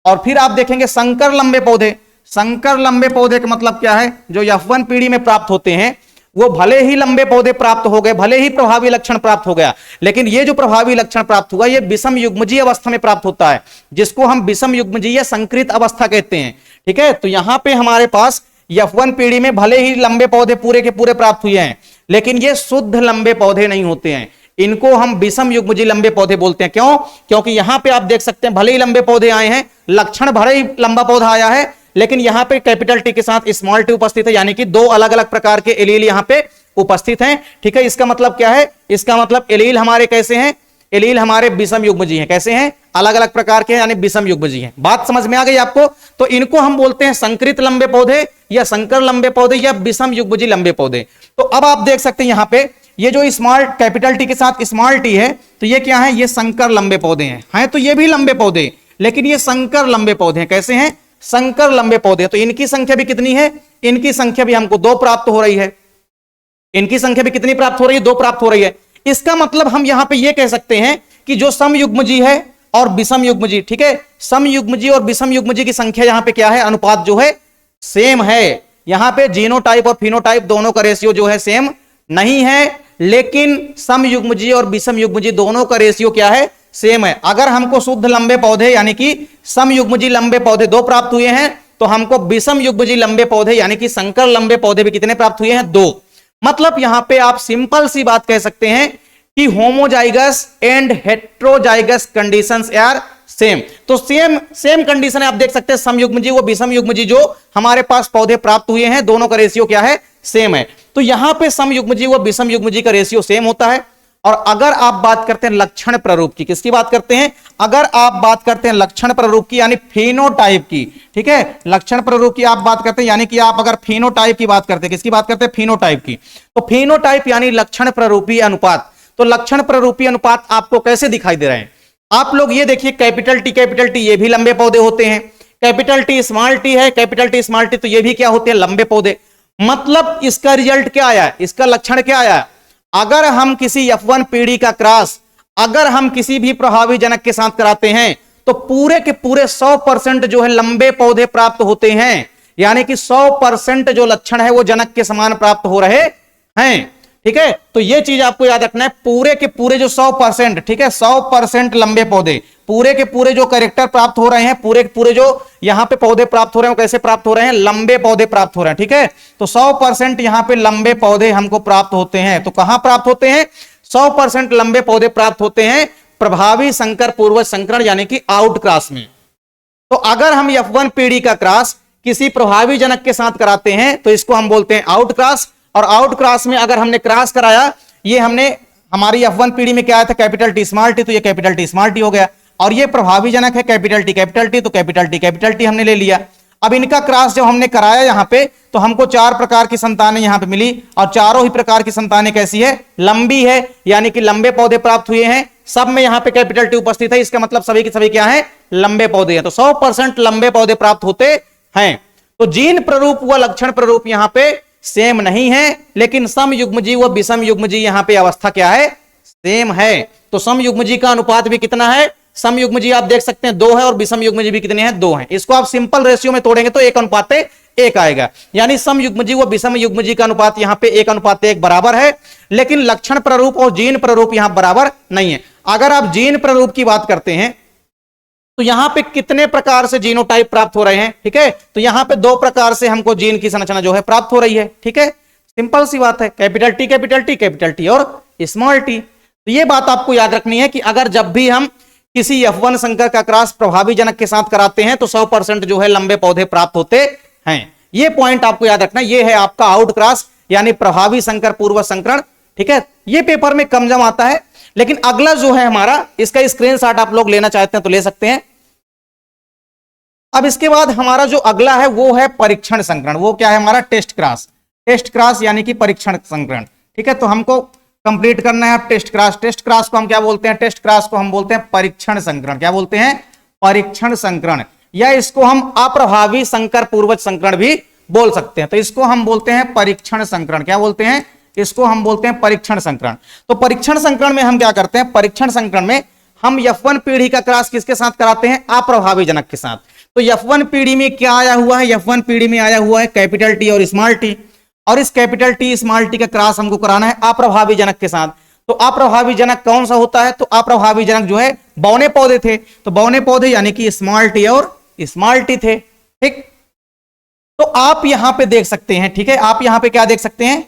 S1: और फिर आप देखेंगे संकर लंबे पौधे। संकर लंबे पौधे का मतलब क्या है, जो F1 पीढ़ी में प्राप्त होते हैं वो भले ही लंबे पौधे प्राप्त हो गए, भले ही प्रभावी लक्षण प्राप्त हो गया, लेकिन ये जो प्रभावी लक्षण प्राप्त हुआ ये विषम युग्मजीय अवस्था में प्राप्त होता है, जिसको हम विषम युग्मजीय संकृत अवस्था कहते हैं। ठीक है, तो यहां पे हमारे पास F1 पीढ़ी में भले ही लंबे पौधे पूरे के पूरे प्राप्त हुए हैं, लेकिन ये शुद्ध लंबे पौधे नहीं होते हैं, इनको हम विषम युग्मजीय लंबे पौधे बोलते हैं। क्यों, क्योंकि यहां पे आप देख सकते हैं भले ही लंबे पौधे आए हैं, लक्षण भले ही लंबा पौधा आया है, लेकिन यहां पे कैपिटल टी के साथ स्मॉल टी उपस्थित है, यानी कि 2 अलग अलग प्रकार के एलील यहां पे उपस्थित हैं। ठीक है, इसका मतलब क्या है, इसका मतलब एलील हमारे कैसे हैं, एलील हमारे विषम युग्मजी हैं। कैसे हैं, अलग अलग प्रकार के, यानी विषम युग्मजी हैं। बात समझ में आ गई आपको। तो इनको हम बोलते हैं संकृत लंबे पौधे या संकर लंबे पौधे या विषम युग्मजी लंबे पौधे। तो अब आप देख सकते हैं यहां पे ये जो स्मॉल कैपिटल टी के साथ स्मॉल टी है, तो ये क्या है, ये संकर लंबे पौधे हैं। तो ये भी लंबे पौधे, लेकिन ये संकर लंबे पौधे हैं। कैसे हैं, संकर लंबे पौधे। तो इनकी संख्या भी कितनी है, इनकी संख्या भी हमको 2 प्राप्त हो रही है। इनकी संख्या भी कितनी प्राप्त हो रही है, 2 प्राप्त हो रही है। इसका मतलब हम यहां पे ये कह सकते हैं कि जो समयुग्मजी है और विषम युग्मजी, ठीक है, सम युग्मजी और विषम युग्मजी की संख्या यहां पे क्या है, अनुपात जो है सेम है। यहां पे जीनोटाइप और फिनोटाइप दोनों का रेशियो जो है सेम नहीं है, लेकिन सम युग्मजी और विषम युग्मजी दोनों का रेशियो क्या है, सेम है। अगर हमको शुद्ध लंबे पौधे यानी कि सम युग्मजी लंबे पौधे 2 प्राप्त हुए हैं, तो हमको विषम युग्मजी लंबे पौधे यानी कि संकर लंबे पौधे भी कितने प्राप्त हुए हैं, 2। मतलब यहां पे आप सिंपल सी बात कह सकते हैं कि homozygous and heterozygous conditions are same. तो सेम कंडीशन है, आप देख सकते हैं सम युग्मजी व विषम युग्मजी जो हमारे पास पौधे प्राप्त हुए हैं, दोनों का रेशियो क्या है, सेम है। तो यहां पे सम युग्मजी व विषम युग्मजी का रेशियो सेम होता है। और अगर आप बात करते हैं लक्षण प्ररूप की, किसकी बात करते हैं, अगर आप बात करते हैं लक्षण प्ररूप की यानी फिनोटाइप की, ठीक है, लक्षण प्ररूप की आप बात करते हैं, यानी कि आप अगर फिनोटाइप की बात करते हैं, किसकी बात करते हैं, फिनोटाइप की, तो फिनोटाइप यानी लक्षण प्ररूपी अनुपात। तो लक्षण प्ररूपी अनुपात आपको कैसे दिखाई दे रहे हैं, आप लोग ये देखिए, कैपिटल टी ये भी लंबे पौधे होते हैं, कैपिटल टी स्मॉल टी है, कैपिटल टी स्मॉल टी, तो ये भी क्या होते हैं, लंबे पौधे। मतलब इसका रिजल्ट क्या आया, इसका लक्षण क्या आया, अगर हम किसी F1 पीढ़ी का क्रॉस अगर हम किसी भी प्रभावी जनक के साथ कराते हैं, तो पूरे के पूरे 100% जो है लंबे पौधे प्राप्त होते हैं, यानी कि 100% जो लक्षण है वो जनक के समान प्राप्त हो रहे हैं, ठीक है। तो ये चीज आपको याद रखना है, पूरे के पूरे जो 100%, ठीक है, 100% लंबे पौधे, पूरे के पूरे जो कैरेक्टर प्राप्त हो रहे हैं, पूरे के पूरे जो यहां पे पौधे प्राप्त हो रहे हैं, वो कैसे प्राप्त हो रहे हैं, लंबे पौधे प्राप्त हो रहे हैं, ठीक है। तो 100% यहां पे लंबे पौधे हमको प्राप्त होते हैं। तो कहां प्राप्त होते हैं, 100% लंबे पौधे प्राप्त होते हैं प्रभावी संकर पूर्वज संकरण यानी कि आउट क्रॉस में। तो अगर हम F1 पीढ़ी का क्रॉस किसी प्रभावी जनक के साथ कराते हैं, तो इसको हम बोलते हैं आउट क्रॉस। और आउट क्रॉस में अगर हमने क्रॉस कराया, ये हमने हमारी F1 पीढ़ी में क्या आया था, कैपिटल टी स्मॉल टी, तो ये कैपिटल टी स्मॉल टी हो गया। और ये प्रभावी जनक है कैपिटल टी, तो कैपिटल टी हमने ले लिया। अब इनका क्रॉस जब हमने कराया यहां पे, तो हमको 4 प्रकार की संतानें यहां पे मिली, और चारों ही प्रकार की संतानें कैसी है, लंबी है, यानी कि लंबे पौधे प्राप्त हुए हैं। सब में यहां पे कैपिटल टी उपस्थित है, इसका मतलब सभी के सभी क्या है, लंबे पौधे हैं। तो 100% लंबे पौधे प्राप्त होते हैं। तो जीन प्ररूप व लक्षण प्ररूप यहां पे सेम नहीं है, लेकिन सम युग्मजी व विषम युग्मजी यहां पे अवस्था क्या है, सेम है। तो सम युग्मजी का अनुपात भी कितना है, सम युग्मजी आप देख सकते हैं 2 है, और विषम युग्मजी भी कितने हैं, 2 हैं। इसको आप सिंपल रेशियो में तोड़ेंगे तो 1:1 आएगा, यानी सम युग्मजी व विषम युग्मजी का अनुपात यहां पे 1:1 बराबर है। लेकिन लक्षण प्ररूप और जीन प्ररूप यहां बराबर नहीं है। अगर आप जीन प्ररूप की बात करते हैं, तो यहां पे कितने प्रकार से जीनोटाइप प्राप्त हो रहे हैं, ठीक है। तो यहां पे 2 प्रकार से हमको जीन की संरचना जो है प्राप्त हो रही है, ठीक है, सिंपल सी बात है, कैपिटल टी और स्मॉल टी। तो ये बात आपको याद रखनी है कि अगर जब भी हम किसी F1 संकर का क्रॉस प्रभावी जनक के साथ कराते हैं, तो 100% जो है लंबे पौधे प्राप्त होते हैं। ये पॉइंट आपको याद रखना है। ये है आपका आउट क्रॉस यानी प्रभावी संकर पूर्व संकरण, ठीक है। ये पेपर में कम जम आता है, लेकिन अगला जो है हमारा, इसका स्क्रीनशॉट आप लोग लेना चाहते हैं तो ले सकते हैं। अब इसके बाद हमारा जो अगला है वो है परीक्षण संकरण। वो क्या है हमारा, टेस्ट क्रॉस यानी कि परीक्षण संकरण, ठीक है। तो हमको कंप्लीट करना है टेस्ट क्रॉस को हम क्या बोलते हैं, टेस्ट क्रॉस को हम बोलते हैं परीक्षण संकरण। क्या बोलते हैं, परीक्षण संकरण, या इसको हम अप्रभावी संकर पूर्वज संकरण भी बोल सकते हैं। तो इसको हम बोलते हैं परीक्षण संकरण। क्या बोलते हैं, इसको हम बोलते हैं परीक्षण संकरण। तो परीक्षण संकरण में हम क्या करते हैं, परीक्षण संकरण में हम F1 पीढ़ी का क्रॉस किसके साथ कराते हैं, अप्रभावी जनक के साथ। तो F1 पीढ़ी में क्या आया हुआ है, F1 पीढ़ी में आया हुआ है कैपिटल टी और स्मॉल टी, और इस कैपिटल टी स्मॉल टी का क्रॉस हमको कराना है अप्रभावी जनक के साथ। तो अप्रभावी जनक कौन सा होता है, तो अप्रभावी जनक जो है बौने पौधे थे, तो बौने पौधे यानी कि स्मॉल टी और स्मॉल टी थे, ठीक। तो आप यहां पे देख सकते हैं, ठीक है, आप यहां पे क्या देख सकते हैं,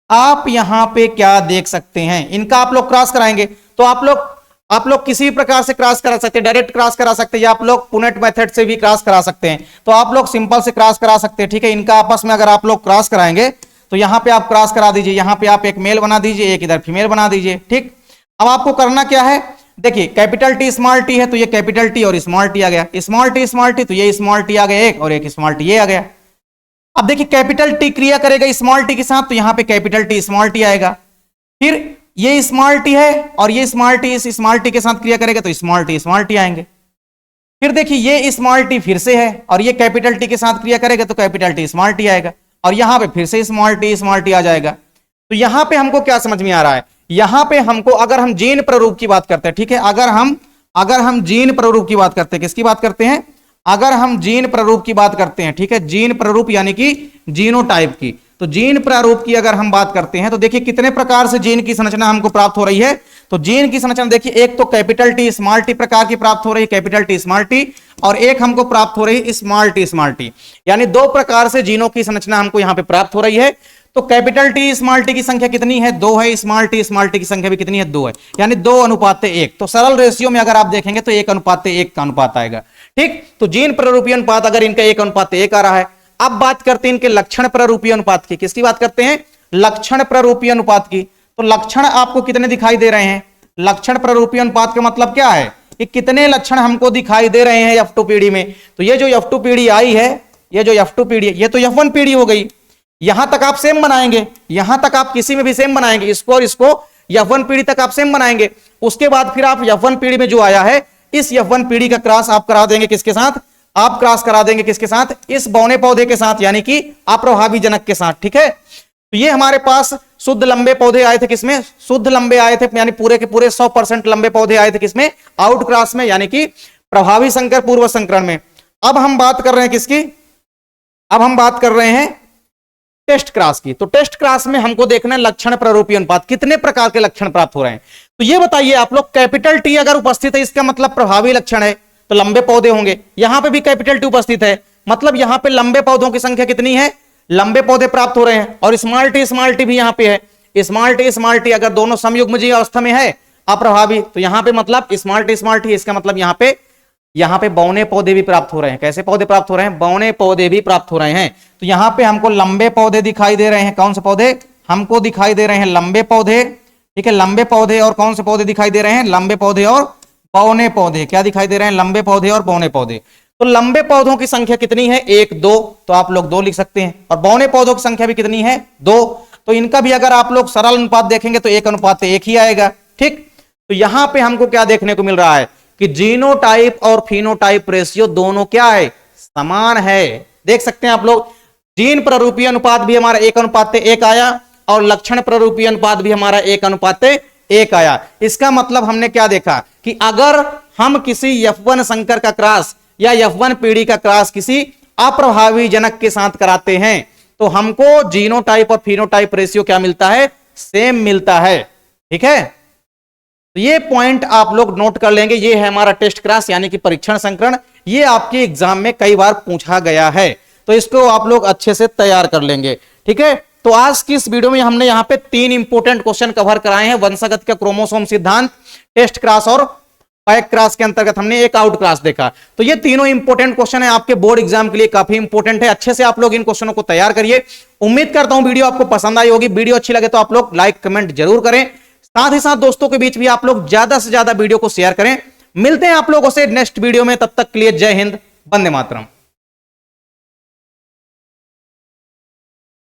S1: आप यहां पे क्या देख सकते हैं, इनका आप लोग क्रॉस कराएंगे। तो आप लोग किसी भी प्रकार से क्रॉस करा सकते हैं, डायरेक्ट क्रॉस करा सकते हैं, या आप लोग पुनेट मेथड से भी क्रॉस करा सकते हैं। तो आप लोग सिंपल से क्रॉस करा सकते हैं, ठीक है। इनका आपस में अगर आप लोग क्रॉस कराएंगे, तो यहां पे आप क्रॉस करा दीजिए, यहां पे आप एक मेल बना दीजिए, एक इधर फीमेल बना दीजिए, ठीक। अब आपको करना क्या है, देखिए कैपिटल टी स्मॉल टी है, तो ये कैपिटल टी और स्मॉल टी आ गया, स्मॉल टी, तो ये स्मॉल टी आ गया एक, और एक स्मॉल टी ये आ गया। अब देखिए कैपिटल टी क्रिया करेगा स्मॉल टी के साथ, तो यहां पे कैपिटल टी स्मॉल टी आएगा। फिर ये स्मॉल टी है, और ये स्मॉल टी इस स्मॉल टी के साथ क्रिया करेगा, तो स्मॉल टी आएंगे। फिर देखिए ये स्मॉल टी फिर से है, और ये कैपिटल टी के साथ क्रिया करेगा, तो कैपिटल टी स्मॉल टी आएगा, और यहां पे फिर से स्मॉल टी आ जाएगा। तो यहां पे हमको क्या समझ में आ रहा है, यहां पे हमको अगर हम जीन प्ररूप की बात करते हैं, ठीक है, अगर हम अगर हम जीन प्रारूप की बात करते हैं, किसकी बात करते हैं, अगर हम जीन प्रारूप की बात करते हैं, ठीक है, जीन प्रारूप यानी कि जीनोटाइप की, तो जीन प्रारूप की अगर हम बात करते हैं तो देखिए कितने प्रकार से जीन की संरचना हमको प्राप्त हो रही है। तो जीन की संरचना देखिए, एक तो कैपिटल टी स्मॉल टी प्रकार की प्राप्त हो रही है, कैपिटल टी स्मॉल टी, और एक हमको प्राप्त हो रही है स्मॉल टी, यानी दो प्रकार से जीनों की संरचना हमको यहां पे प्राप्त हो रही है। तो कैपिटल टी स्मॉल टी की संख्या कितनी है, 2 है, स्मॉल टी की संख्या भी कितनी है, 2 है, यानी 2:1। तो सरल रेशियो में अगर आप देखेंगे तो 1:1 का अनुपात आएगा। ठीक, तो जीन प्रारूपीय अनुपात अगर इनका 1:1 आ रहा है। अब बात करते हैं इनके लक्षण प्रारूपीय अनुपात की, किसकी बात करते हैं, लक्षण प्रारूपीय अनुपात की। तो लक्षण आपको कितने दिखाई दे रहे हैं, लक्षण प्रारूपीय अनुपात का मतलब क्या है कि कितने लक्षण हमको दिखाई दे रहे हैं F2 पीढ़ी में। तो ये जो F2 पीढ़ी आई है, ये जो F2 पीढ़ी है, ये तो F1 पीढ़ी हो गई। यहां तक आप सेम बनाएंगे, यहां तक आप किसी में भी सेम बनाएंगे, इसको और इसको F1 पीढ़ी तक आप सेम बनाएंगे। उसके बाद फिर आप F1 पीढ़ी में जो आया है, इस F1 पीढ़ी का क्रॉस आप करा देंगे किसके साथ, आप क्रॉस करा देंगे किसके साथ, इस बौने पौधे के साथ, यानी कि अप्रभावी जनक के साथ। ठीक है, तो ये हमारे पास शुद्ध लंबे पौधे आए थे किसमें, शुद्ध लंबे आए थे, यानी पूरे के पूरे 100% लंबे पौधे आए थे किसमें, आउट क्रॉस में, यानी कि प्रभावी संकर पूर्व संकरण में। अब हम बात कर रहे हैं किसकी, अब हम बात कर रहे हैं टेस्ट क्रॉस की। तो टेस्ट क्रॉस में हमको देखना है लक्षण प्रारूपीय अनुपात, कितने प्रकार के लक्षण प्राप्त हो रहे हैं। तो ये बताइए आप लोग, कैपिटल टी अगर उपस्थित है इसका मतलब प्रभावी लक्षण है, तो लंबे पौधे होंगे। यहां पे भी कैपिटल टी उपस्थित है, मतलब यहां पे लंबे पौधों की संख्या कितनी है, लंबे पौधे प्राप्त हो रहे हैं। और स्मॉल टी भी यहां पे है, स्मॉल टी अगर दोनों समयुग्मजीय अवस्था में है अप्रभावी, तो यहां पे मतलब स्मॉल टी, इसका मतलब यहां पे बौने पौधे भी प्राप्त हो रहे हैं। कैसे पौधे प्राप्त हो रहे हैं, बौने पौधे भी प्राप्त हो रहे हैं। तो यहां पे हमको लंबे पौधे दिखाई दे रहे हैं, कौन से पौधे हमको दिखाई दे रहे हैं, लंबे पौधे। ठीक है, लंबे पौधे और कौन से पौधे दिखाई दे रहे हैं, लंबे पौधे और बौने पौधे। क्या दिखाई दे रहे हैं, लंबे पौधे और बौने पौधे। तो लंबे पौधों की संख्या कितनी है, 1, 2, तो आप लोग 2 लिख सकते हैं, और बौने पौधों की संख्या भी कितनी है, 2। तो इनका भी अगर आप लोग सरल अनुपात देखेंगे तो 1:1 ही आएगा। ठीक, तो यहां पे हमको क्या देखने को मिल रहा है कि जीनोटाइप और फिनोटाइप रेशियो दोनों क्या है, समान है। देख सकते हैं आप लोग, जीन प्रारूपीय अनुपात भी हमारा 1:1 आया, और लक्षण प्रारूपीय अनुपात भी हमारा 1:1 आया। इसका मतलब हमने क्या देखा कि अगर हम किसी F1 संकर का क्रॉस या F1 पीढ़ी का क्रॉस किसी अप्रभावी जनक के साथ कराते हैं, तो हमको जीनोटाइप और फिनोटाइप रेशियो क्या मिलता है, सेम मिलता है। ठीक है, तो ये पॉइंट आप लोग नोट कर लेंगे। ये है हमारा टेस्ट क्रॉस यानी कि परीक्षण संकरण। ये आपके एग्जाम में कई बार पूछा गया है, तो इसको आप लोग अच्छे से तैयार कर लेंगे। ठीक है, तो आज की इस वीडियो में हमने यहाँ पे 3 इंपोर्टेंट क्वेश्चन कवर कराए हैं। वंशागत का क्रोमोसोम सिद्धांत, टेस्ट क्रॉस और पैक क्रॉस के अंतर्गत हमने एक आउट क्रॉस देखा। तो ये तीनों इंपोर्टेंट क्वेश्चन है, आपके बोर्ड एग्जाम के लिए काफी इंपोर्टेंट है। अच्छे से आप लोग इन क्वेश्चनों को तैयार करिए। उम्मीद करता हूं वीडियो आपको पसंद आई होगी। वीडियो अच्छी लगे तो आप लोग लाइक कमेंट जरूर करें, साथ ही साथ दोस्तों के बीच भी आप लोग ज्यादा से ज्यादा वीडियो को शेयर करें। मिलते हैं आप लोगों से नेक्स्ट वीडियो में, तब तक के लिए जय हिंद, वंदे मातरम।